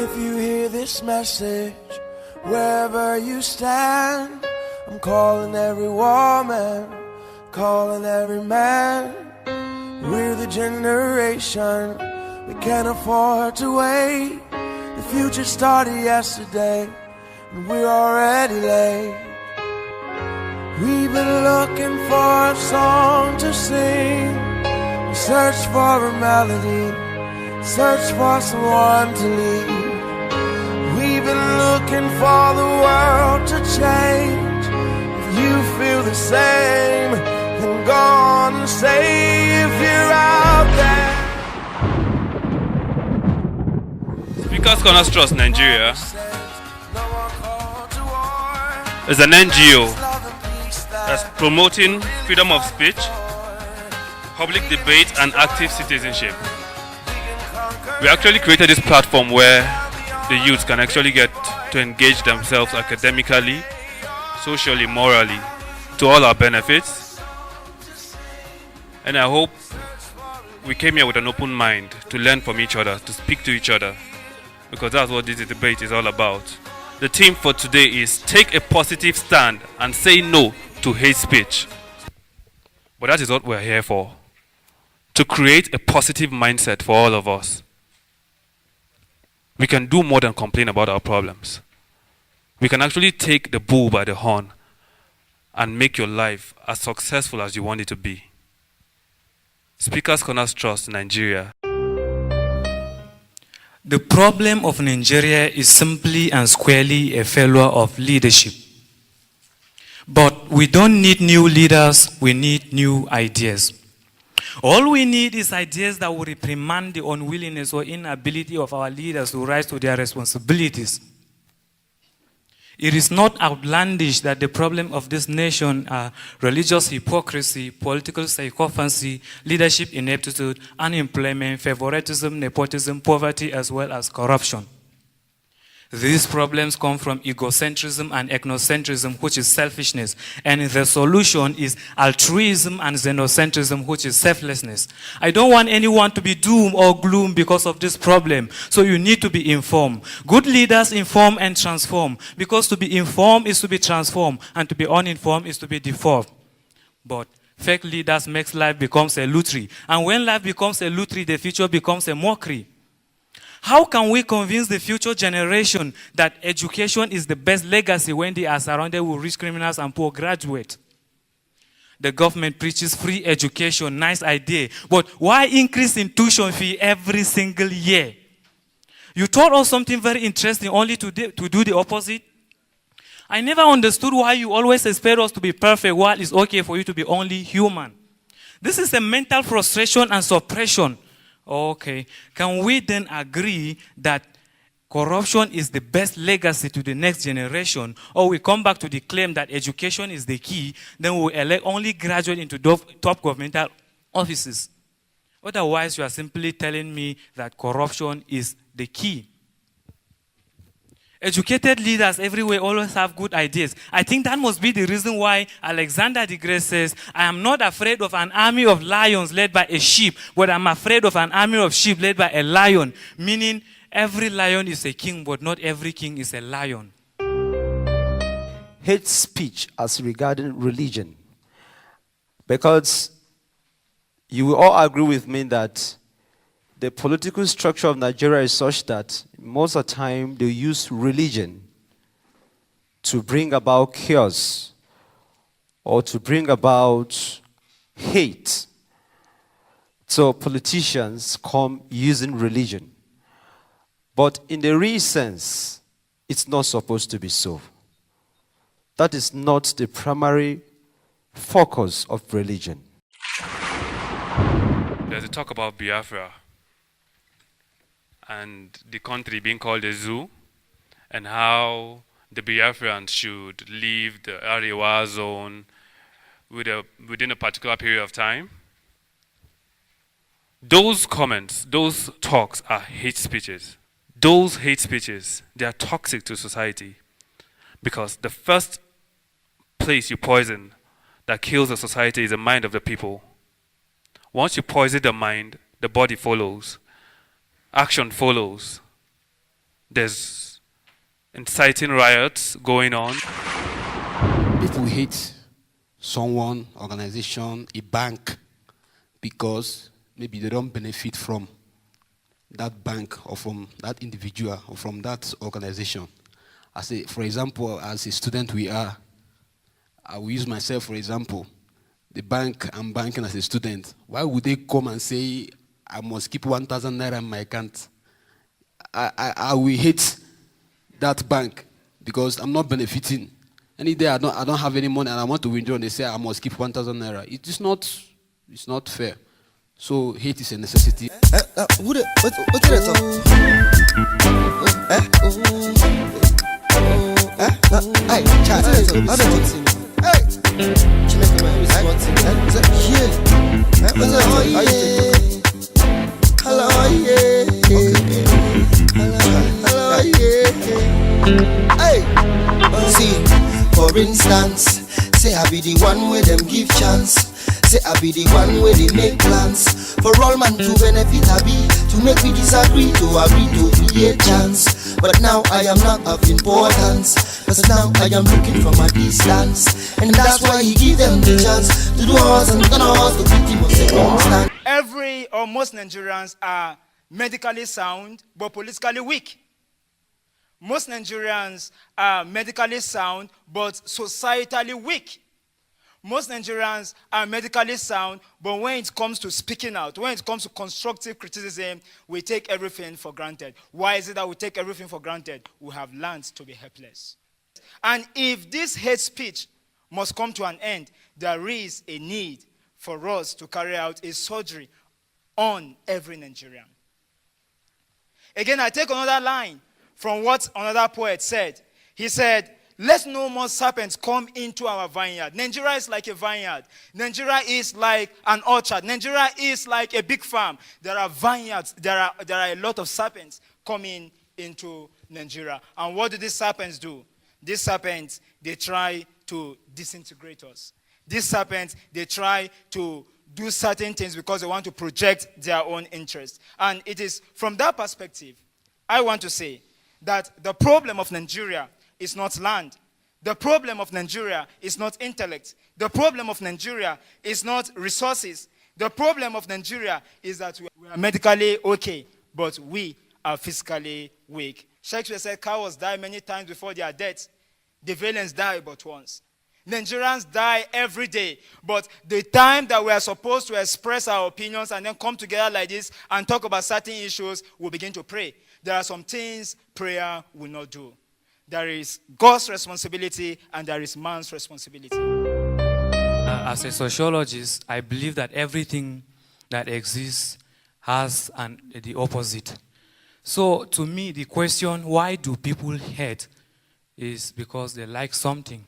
If you hear this message, wherever you stand, I'm calling every woman, calling every man. We're the generation, we can't afford to wait. The future started yesterday, and we're already late. We've been looking for a song to sing, we search for a melody, search for someone to lead. We've been looking for the world to change. If you feel the same, then go on and say if you're out there. Speakers Corners Trust Nigeria is an NGO that's promoting freedom of speech, public debate, and active citizenship. We actually created this platform where the youth can actually get to engage themselves academically, socially, morally, to all our benefits. And I hope we came here with an open mind to learn from each other, to speak to each other, because that's what this debate is all about. The theme for today is take a positive stand and say no to hate speech. But that is what we're here for, to create a positive mindset for all of us. We can do more than complain about our problems. We can actually take the bull by the horn and make your life as successful as you want it to be. Speakers Corners Trust Nigeria. The problem of Nigeria is simply and squarely a failure of leadership. But we don't need new leaders, we need new ideas. All we need is ideas that will reprimand the unwillingness or inability of our leaders to rise to their responsibilities. It is not outlandish that the problem of this nation are religious hypocrisy, political sycophancy, leadership ineptitude, unemployment, favoritism, nepotism, poverty, as well as corruption. These problems come from egocentrism and ethnocentrism, which is selfishness. And the solution is altruism and xenocentrism, which is selflessness. I don't want anyone to be doom or gloom because of this problem. So you need to be informed. Good leaders inform and transform. Because to be informed is to be transformed. And to be uninformed is to be deformed. But fake leaders makes life becomes a lottery. And when life becomes a lottery, the future becomes a mockery. How can we convince the future generation that education is the best legacy when they are surrounded with rich criminals and poor graduates? The government preaches free education, nice idea. But why increase in tuition fee every single year? You told us something very interesting only to do the opposite. I never understood why you always expect us to be perfect while it's okay for you to be only human. This is a mental frustration and suppression. Okay, can we then agree that corruption is the best legacy to the next generation, or we come back to the claim that education is the key, then we elect only graduates into top governmental offices? Otherwise, you are simply telling me that corruption is the key. Educated leaders everywhere always have good ideas. I think that must be the reason why Alexander the Great says, I am not afraid of an army of lions led by a sheep, but I'm afraid of an army of sheep led by a lion. Meaning, every lion is a king, but not every king is a lion. Hate speech as regarding religion. Because you will all agree with me that the political structure of Nigeria is such that most of the time they use religion to bring about chaos or to bring about hate. So politicians come using religion. But in the real sense, it's not supposed to be so. That is not the primary focus of religion. There's a talk about Biafra and the country being called a zoo, and how the Biafrans should leave the Arewa zone within a particular period of time. Those comments, those talks are hate speeches. Those hate speeches, they are toxic to society, because the first place you poison that kills a society is the mind of the people. Once you poison the mind, the body follows. Action follows. There's inciting riots going on. People hate someone, organization, a bank, because maybe they don't benefit from that bank or from that individual or from that organization. For example, as a student I will use myself for example. The bank I'm banking as a student, why would they come and say I must keep 1,000 naira in my account? I will hate that bank because I'm not benefiting. Any day I don't have any money and I want to withdraw and they say I must keep 1,000 naira. It's not fair. So hate is a necessity. See, for instance, say I be the one where them give chance. Say I be the one where they make plans. For all man to benefit I be, to make me disagree, to agree to create chance. But now I am not of importance, cause now I am looking from a distance. And that's why he give them the chance to do us and turn us to victim of circumstance. Every or most Nigerians are medically sound but politically weak. Most Nigerians are medically sound but societally weak. Most Nigerians are medically sound, but when it comes to speaking out, when it comes to constructive criticism, we take everything for granted. Why is it that we take everything for granted? We have learned to be helpless. And if this hate speech must come to an end, there is a need for us to carry out a surgery on every Nigerian. Again, I take another line from what another poet said. He said, let no more serpents come into our vineyard. Nigeria is like a vineyard. Nigeria is like an orchard. Nigeria is like a big farm. There are vineyards. There are a lot of serpents coming into Nigeria. And what do these serpents do? These serpents, they try to disintegrate us. These serpents, they try to do certain things because they want to project their own interest. And it is from that perspective, I want to say that the problem of Nigeria is not land. The problem of Nigeria is not intellect. The problem of Nigeria is not resources. The problem of Nigeria is that we are medically okay, but we are physically weak. Shakespeare said cowards die many times before their death. The valiant die but once. Nigerians die every day, but the time that we are supposed to express our opinions and then come together like this and talk about certain issues, we'll begin to pray. There are some things prayer will not do. There is God's responsibility and there is man's responsibility. As a sociologist, I believe that everything that exists has the opposite. So to me, the question, why do people hate, is because they like something.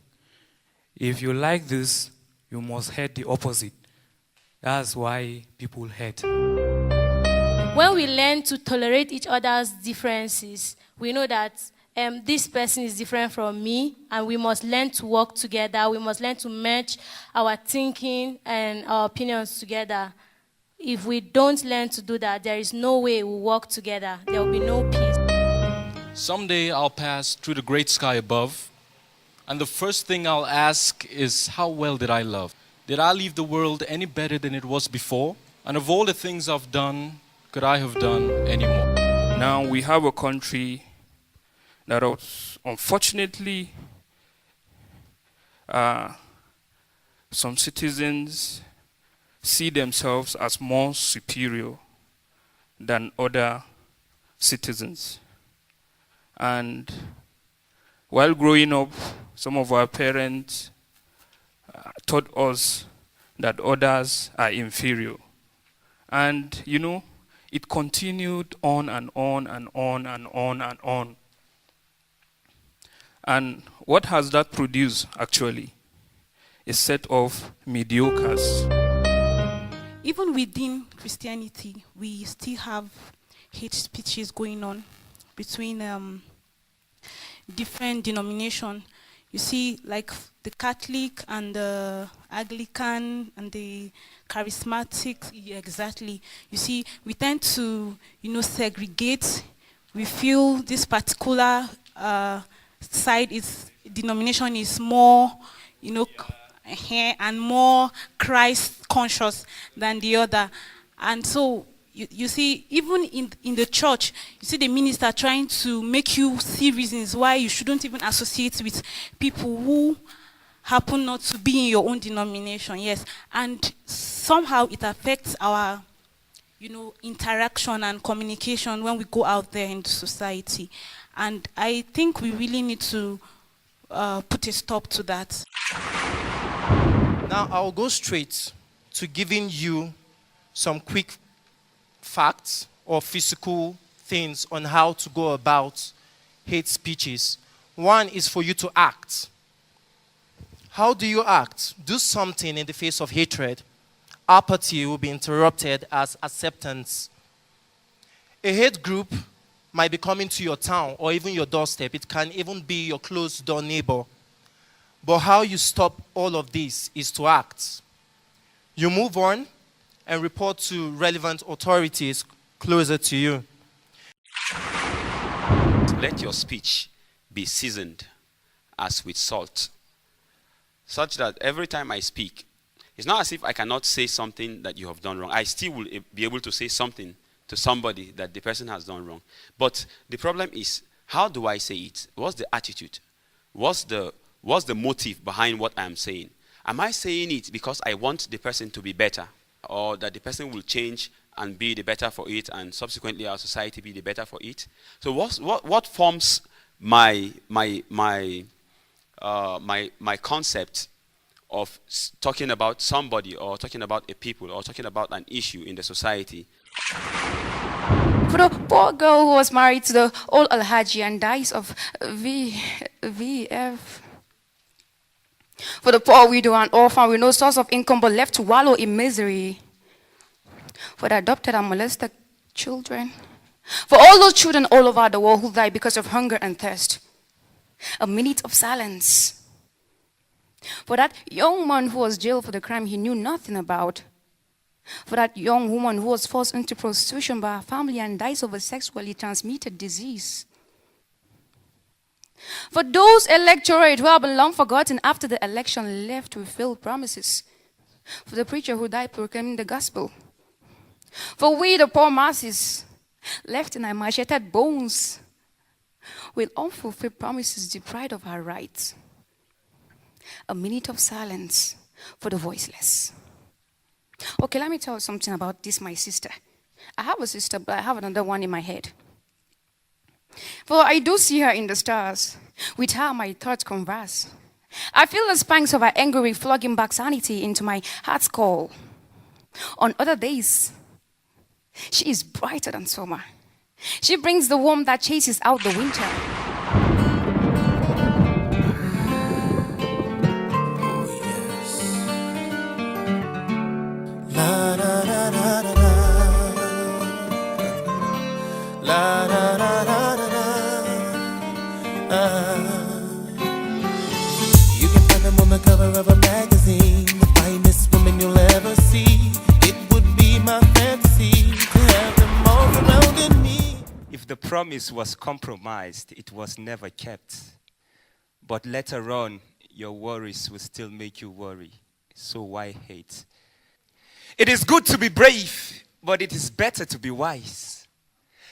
If you like this, you must hate the opposite. That's why people hate. When we learn to tolerate each other's differences, we know that this person is different from me, and we must learn to work together. We must learn to match our thinking and our opinions together. If we don't learn to do that, there is no way we'll work together. There will be no peace. Someday I'll pass through the great sky above, and the first thing I'll ask is, how well did I love? Did I leave the world any better than it was before? And of all the things I've done, could I have done any more? Now we have a country that unfortunately some citizens see themselves as more superior than other citizens. And while growing up, some of our parents taught us that others are inferior. And, you know, it continued on and on and on and on and on. And what has that produced, actually? A set of mediocres. Even within Christianity, we still have hate speeches going on between different denominations. You see, like the Catholic and the Anglican and the charismatic, exactly. You see, we tend to, segregate we feel this particular denomination is more, and more Christ conscious than the other. And so you see, even in the church, you see the minister trying to make you see reasons why you shouldn't even associate with people who happen not to be in your own denomination. Yes, and somehow it affects our interaction and communication when we go out there in the society. And I think we really need to put a stop to that. Now I'll go straight to giving you some quick facts or physical things on how to go about hate speeches. One is for you to act. How do you act? Do something in the face of hatred. Apathy will be interrupted as acceptance. A hate group might be coming to your town or even your doorstep. It can even be your closed door neighbor. But how you stop all of this is to act. You move on and report to relevant authorities closer to you. Let your speech be seasoned as with salt, such that every time I speak, it's not as if I cannot say something that you have done wrong. I still will be able to say something to somebody that the person has done wrong. But the problem is, how do I say it? What's the attitude? What's the motive behind what I'm saying? Am I saying it because I want the person to be better, or that the person will change and be the better for it, and subsequently our society be the better for it? So what forms my concept of talking about somebody, or talking about a people, or talking about an issue in the society? For the poor girl who was married to the old Alhaji and dies of VF. For the poor widow and orphan with no source of income but left to wallow in misery. For the adopted and molested children. For all those children all over the world who died because of hunger and thirst. A minute of silence. For that young man who was jailed for the crime he knew nothing about. For that young woman who was forced into prostitution by her family and dies of a sexually transmitted disease. For those electorate who have been long forgotten after the election left with failed promises. For the preacher who died proclaiming the gospel. For we, the poor masses, left in our macheted bones with unfulfilled promises deprived of our rights. A minute of silence for the voiceless. Okay, let me tell you something about this, my sister. I have a sister, but I have another one in my head. For I do see her in the stars. With her, my thoughts converse. I feel the spanks of her anger flogging back sanity into my heart's call. On other days, she is brighter than summer. She brings the warmth that chases out the winter. La da da da da da. La da da da da da. You can find them on the cover of a magazine, the finest women you'll ever see. It would be my fantasy to have them all surrounding me. If the promise was compromised, it was never kept. But later on, your worries will still make you worry. So why hate? It is good to be brave, but it is better to be wise.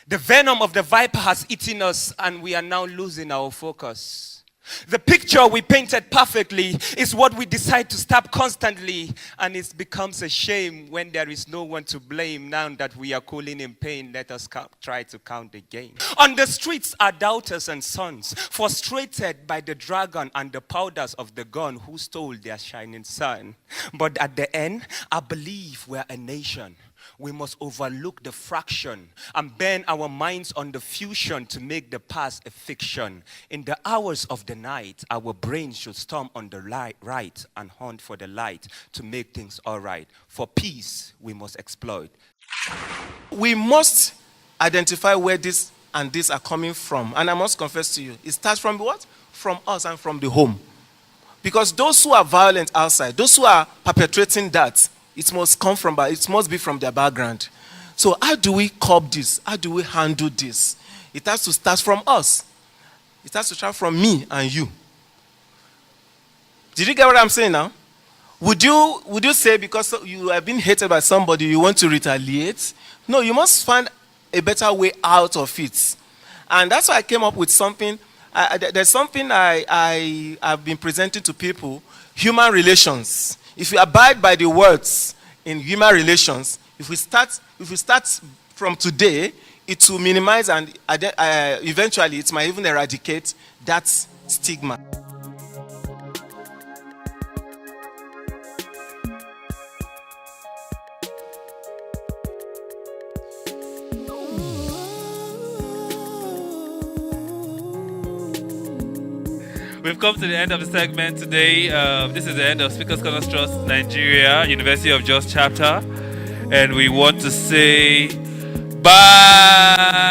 The venom of the viper has eaten us, and we are now losing our focus. The picture we painted perfectly is what we decide to stab constantly, and it becomes a shame when there is no one to blame. Now that we are cooling in pain, let us try to count again. On the streets are doubters and sons, frustrated by the dragon and the powders of the gun who stole their shining sun. But at the end, I believe we're a nation. We must overlook the fraction and bend our minds on the fusion to make the past a fiction. In the hours of the night, our brains should storm on the right and hunt for the light to make things all right. For peace, we must exploit. We must identify where this and this are coming from. And I must confess to you, it starts from what? From us and from the home. Because those who are violent outside, those who are perpetrating that, it must be from their background. So how do we curb this? How do we handle this? It has to start from us. It has to start from me and you. Did you get what I'm saying now? Would you say because you have been hated by somebody, you want to retaliate? No, you must find a better way out of it. And that's why I came up with something. There's something I have been presenting to people, human relations. If you abide by the words in human relations, if we start from today, it will minimize and eventually it might even eradicate that stigma. We've come to the end of the segment today. This is the end of Speakers Corners Trust Nigeria, University of Jos chapter. And we want to say bye.